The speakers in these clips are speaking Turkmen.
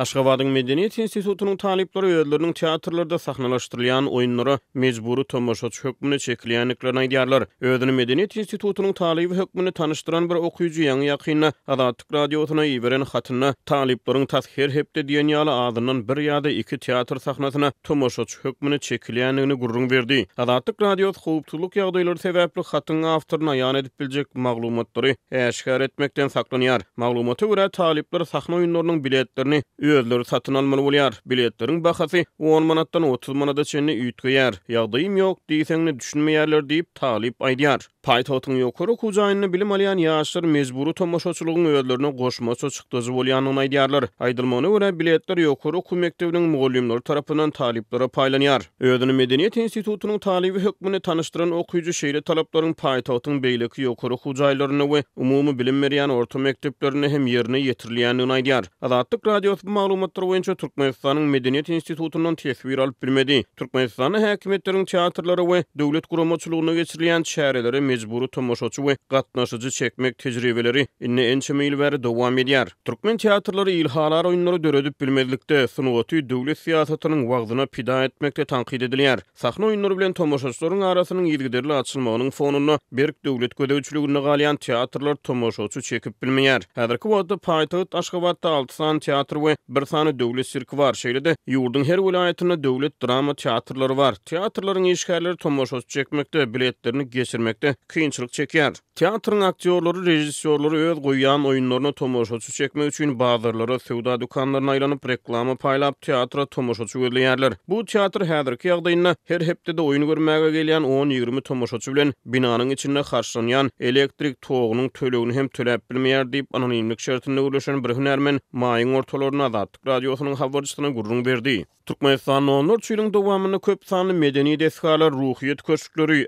Aşgabatyň Medeniýet Institutunyň talipleri öýleriniň teatrlarda sahnalaşdyrylýan oýunlara mejburi tomoşaçy hökmüne çekilýänliklerini aýdýarlar. Özüni Medeniýet Institutunyň talibi hökmüne tanışdyran bir okuýjy ýaňy ýakyna Azatlyk radiosyna ýiberen hatyna talipleriň täsir hepde diýen ýaly ağzyndan bir ýa-da iki teatr sahnasyna tomoşaçy hökmüne çekilýänligini gurrun berdi. Azatlyk radiosy howpsuzlyk ýagdaýlary sebäpli hatyň awtoryna ýan edip biljek maglumatlary äşkar etmekden saklanýar. Maglumata görä talipler sahna oýunlarynyň biletlerini özleri satyn almaly bolýar. Biletleriň bahasy 10 manatdan 30 manata çenli üýtgeýär. Ýagdaýym ýok diýseňni düşünmeýärler diýip talip aýdýar. Paýtagyň ýokary hujaýyny bilim alýan ýaşlar mejburi tomoşaçylygyň özlerine goşmaça çykdyjy bolýanyny aýdýarlar. Aýdylmagyna görä biletler ýokary okuw mekdebiniň mugallimleri tarapyndan taliplere paýlanýar. Özüni Medeniýet Institutunyň talibi hökmüne tanışdyran okuýjy şeýle talaplaryň paýtagyň beýleki ýokary hujaýlaryna we umumy bilim berýän orta mekteplerine hem ýerine ýetirilýänligini aýdýar. Azatlyk radiosy maglumatlary boýunça Türkmenistanyň Medeniýet Institutundan tesbir alyp bilmedi. Türkmenistanyň häkimetleriň teatrlary we döwlet guramaçylygyna geçirilýän şäherlere mejburi tomoşaçy we gatnaşyjy çekmek tejribeleri inne ençemil bäri dowam edýär. Türkmen teatrlary ilhalar oýunlary döredip bilmezlikde sunugaty döwlet siýasatynyň wagtyna pida etmekde tanqid edilýär. Sahna oýunlary bilen tomoşaçylaryň arasynyň ýygyderli açylmagynyň fonuny berk döwlet gödäwçiligine galýan teatrlar tomoşaçy çekip bilmeýär. Häzirki wagtda paýtagyt Aşgabatda 6 san teatr we bir sany döwlet sirki bar. Şeýle-de ýurdun her vilayatyna döwlet drama teatrlary bar. Teatrlaryň işgärleri tomoşaçy çekmekde, biletlerini geçirmekde kynçylyk çekýär. Teatrın aktyorlary, rejissorlary öz goýýan oýunlaryna tomoşaçy çekmek üçin bazarlara, sowda dukanlaryna aýlanyp reklama paýlap teatra tomoşaçy gözleýärler. Bu teatr häzirki ýagdaýynda her hepdede oýun görmäge gelýän 10-20 tomoşaçy bilen binanyň içinde harçlanýan elektrik togynyň tölegini hem töläp bilmeýär diýip anonimlik şertinde öwleşen bir hünärmen maýyň ortalaryna Azatlyk radiosynyň habarçysyna gurrun berdi. Türkmenistanyň 14 ýylyň dowamyny köp sanly medeni desgalar, ruhyet köşkleri,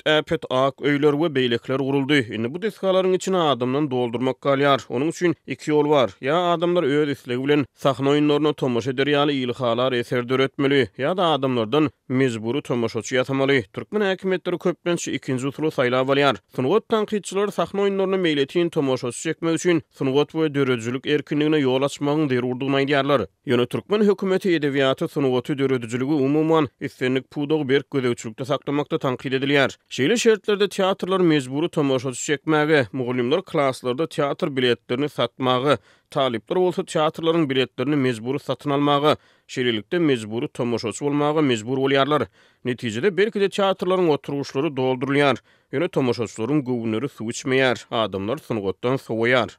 äpet ak öýler we beýlekler guruldy. Indi bu desgalaryň içine adamdan doldurmak galýar. Onuň üçin iki ýol bar. Ya adamlar öz islegi bilen sahna oýunlaryna tomoşa ederýäli ilhalar eser döretmeli, ya da adamlardan mejburi tomoşaçy ýatamaly. Türkmen häkimetleri köplençe ikinji usuly saýlap alýar. Sunugat tanqidçiler sahna oýunlaryna meýletin tomoşaçy çekmek üçin sunugat we döredjilik erkinligine ýol açmagyň derurdugyny aýdýarlar. Ýöne Türkmen hökümeti edebiýaty sunugaty döredjiligi umumyň islenlik pudag berk gödäwçilikde saklamakda tanqid edilýär. Şeýle şertlerde teatrlar mejburi tomoşaçy çekmäge, mugallimler klasslarda teatr biletlerini satmagy, talipler bolsa teatrlaryň biletlerini mejburi satyn almagy, şeýlelikde mejburi tomoşaçy bolmagy mejbur bolýarlar. Netijede belki de teatrlaryň oturuşlary doldurulýar. Ýöne tomoşaçylaryň göwnleri suw içmeýär, adamlar sunugatdan sowaýar.